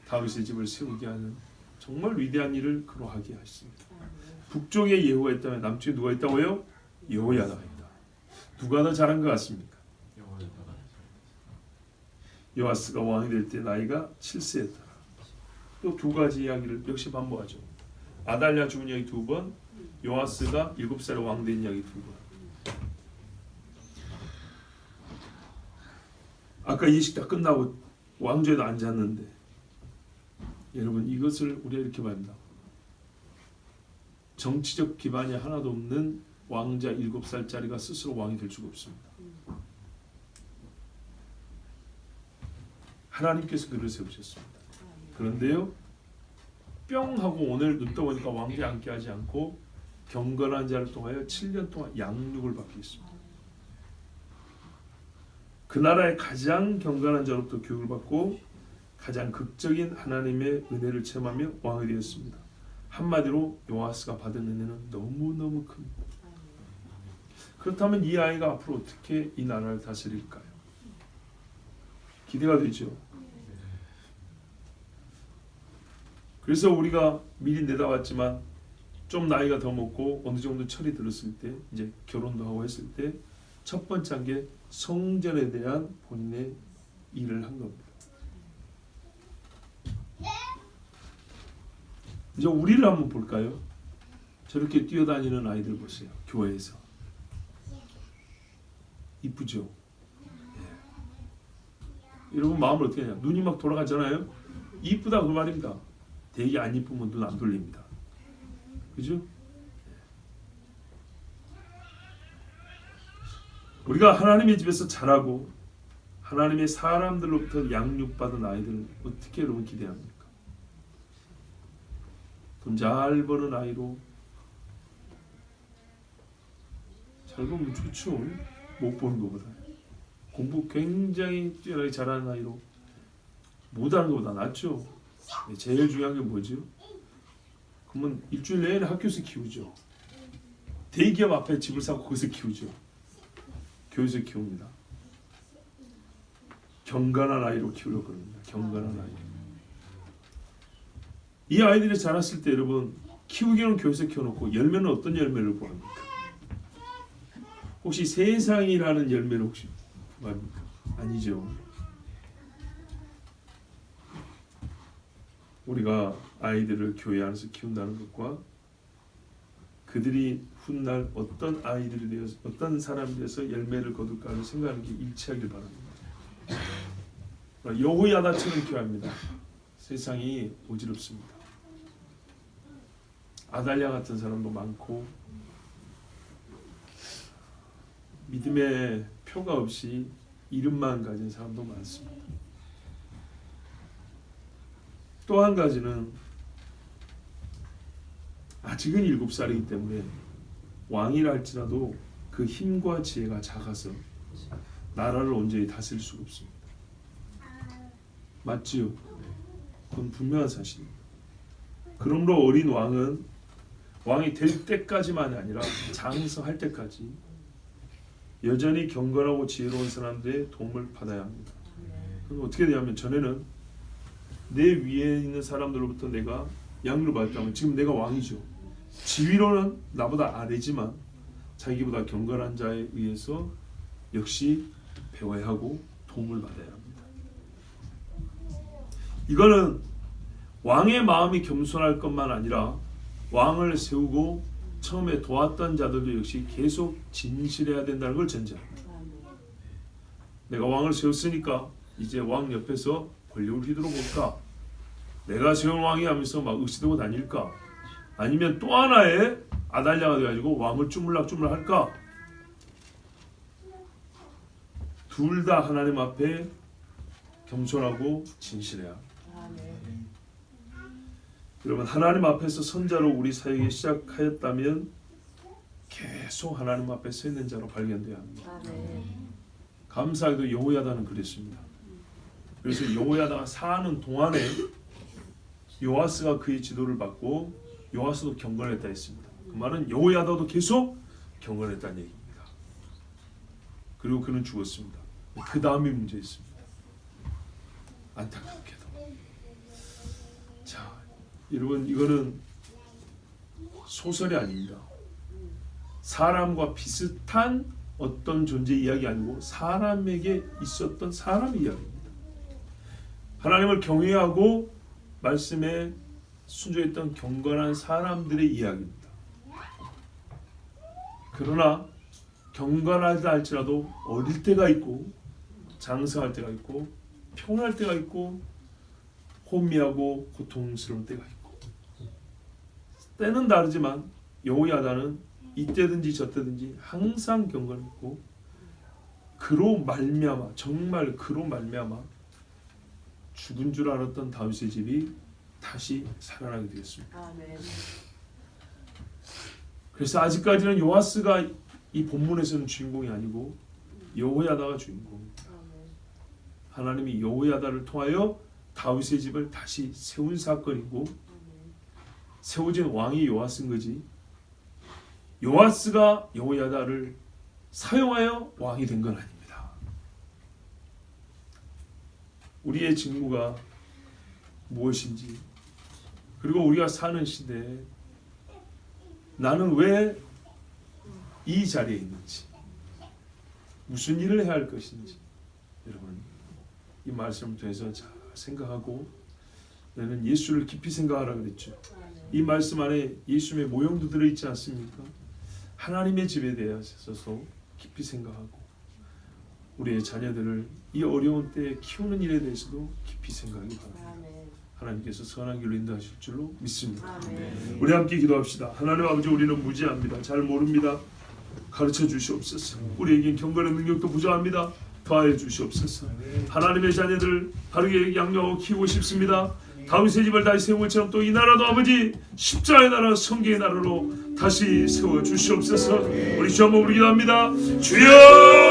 S1: 다윗의 집을 세우게 하는 정말 위대한 일을 그로 하게 하십니다. 북쪽에 예후가 있다면 남쪽에 누가 있다고요? 여호야다가 있다. 누가 더 잘한 것 같습니까? 요아스가 왕이 될 때 나이가 7세였더라. 또 두 가지 이야기를 역시 반복하죠. 아달랴 죽은 이야기 2번, 요아스가 7살에 왕 된 이야기 2번. 아까 이식 다 끝나고 왕좌에도 앉았는데 여러분 이것을 우리가 이렇게 봐야 정치적 기반이 하나도 없는 왕자 7살짜리가 스스로 왕이 될 수가 없습니다. 하나님께서 그를 세우셨습니다. 그런데요, 뿅 하고 오늘 눈 떠보니까 왕좌에 앉게 하지 않고 경건한 자를 통하여 7년 동안 양육을 받게 했습니다. 그 나라의 가장 경건한 자로부터 교육을 받고 가장 극적인 하나님의 은혜를 체험하며 왕이 되었습니다. 한마디로 요아스가 받은 은혜는 너무너무 큽니다. 그렇다면 이 아이가 앞으로 어떻게 이 나라를 다스릴까요? 기대가 되죠. 그래서 우리가 미리 내다봤지만 좀 나이가 더 먹고 어느 정도 철이 들었을 때 이제 결혼도 하고 했을 때 첫 번째 한 게 성전에 대한 본인의 일을 한 겁니다. 이제 우리를 한번 볼까요? 저렇게 뛰어다니는 아이들 보세요. 교회에서. 이쁘죠? 예. 여러분 마음을 어떻게 하냐? 눈이 막 돌아가잖아요. 이쁘다 그 말입니다. 되게 안 이쁘면 눈 안 돌립니다. 그죠? 우리가 하나님의 집에서 자라고 하나님의 사람들로부터 양육받은 아이들을 어떻게 여러분 기대합니까? 돈 잘 버는 아이로 잘 벌면 좋죠. 못 버는 것보다. 공부 굉장히 뛰어나게 잘하는 아이로 못하는 것보다 낫죠. 제일 중요한 게 뭐죠? 그러면 일주일 내내 학교에서 키우죠. 대기업 앞에 집을 사고 거기서 키우죠. 교회에서 키웁니다. 경건한 아이로 키우려고 그럽니다. 경건한 아이. 이 아이들이 자랐을 때 여러분 키우기는 교회에서 키워놓고 열매는 어떤 열매를 보합니까? 혹시 세상이라는 열매를 혹시 보합니까? 아니죠. 우리가 아이들을 교회 안에서 키운다는 것과 그들이 훗날 어떤 아이들이 되어서 어떤 사람이 되어서 열매를 거둘까를 생각하는 게 일치하길 바랍니다. 여호야다처럼 기도합니다. 세상이 어지럽습니다. 아달랴 같은 사람도 많고 믿음의 표가 없이 이름만 가진 사람도 많습니다. 또 한 가지는 아직은 7살이기 때문에 왕이라 할지라도 그 힘과 지혜가 작아서 나라를 온전히 다스릴 수가 없습니다. 맞지요? 그건 분명한 사실입니다. 그러므로 어린 왕은 왕이 될 때까지만이 아니라 장성할 때까지 여전히 경건하고 지혜로운 사람들의 도움을 받아야 합니다. 그럼 어떻게 되냐면 전에는 내 위에 있는 사람들로부터 내가 양육을 받았다면 지금 내가 왕이죠. 지위로는 나보다 아래지만 자기보다 경건한 자에 의해서 역시 배워야 하고 도움을 받아야 합니다. 이거는 왕의 마음이 겸손할 것만 아니라 왕을 세우고 처음에 도왔던 자들도 역시 계속 진실해야 된다는 걸 전제합니다. 내가 왕을 세웠으니까 이제 왕 옆에서 권력을 휘두르 볼까? 내가 세운 왕이 하면서 막 의시되고 다닐까? 아니면 또 하나의 아달랴가 돼가지고 왕을 주물락주물 할까? 둘 다 하나님 앞에 겸손하고 진실해야 합니다. 여러분 하나님 앞에서 선자로 우리 사역이 시작하였다면 계속 하나님 앞에 서 있는 자로 발견돼야 합니다. 감사하게도 여호야다는 그랬습니다. 그래서 여호야다가 사는 동안에 요아스가 그의 지도를 받고 요아스도 경건했다 했습니다. 그 말은 여호야다도 계속 경건했다는 얘기입니다. 그리고 그는 죽었습니다. 그 다음이 문제였습니다. 안타깝게도. 자, 여러분 이거는 소설이 아닙니다. 사람과 비슷한 어떤 존재 이야기 아니고 사람에게 있었던 사람의 이야기입니다. 하나님을 경외하고 말씀에 순종했던 경건한 사람들의 이야기입니다. 그러나 경건하다 할지라도 어릴 때가 있고 장성할 때가 있고 평온할 때가 있고 혼미하고 고통스러운 때가 있고 때는 다르지만 여호야다는 이때든지 저때든지 항상 경건했고 그로 말미암아 정말 그로 말미암아 죽은 줄 알았던 다윗의 집이 다시 살아나게 되었습니다.
S3: 아멘.
S1: 그래서 아직까지는 요아스가 이 본문에서는 주인공이 아니고 여호야다가 주인공입니다. 하나님이 여호야다를 통하여 다윗의 집을 다시 세운 사건이고 세워진 왕이 요아스인 거지 요아스가 여호야다를 사용하여 왕이 된 건 아닙니다. 우리의 직무가 무엇인지 그리고 우리가 사는 시대에 나는 왜 이 자리에 있는지 무슨 일을 해야 할 것인지 여러분 이 말씀을 통해서 잘 생각하고 너는 예수를 깊이 생각하라 그랬죠. 이 말씀 안에 예수의 모형도 들어있지 않습니까? 하나님의 집에 대해서 깊이 생각하고 우리의 자녀들을 이 어려운 때에 키우는 일에 대해서도 깊이 생각하기 바랍니다. 하나님께서 선한 길로 인도하실 줄로 믿습니다.
S3: 아멘.
S1: 우리 함께 기도합시다. 하나님 아버지 우리는 무지합니다. 잘 모릅니다. 가르쳐 주시옵소서. 우리에겐 경건의 능력도 부족합니다. 더하여 주시옵소서. 하나님의 자녀들 바르게 양육하고 키우고 싶습니다. 다윗의 집을 다시 세운 것처럼 또 이 나라도 아버지 십자가의 나라 성경의 나라로 다시 세워 주시옵소서. 우리 주 한번 부르기도 합니다. 주여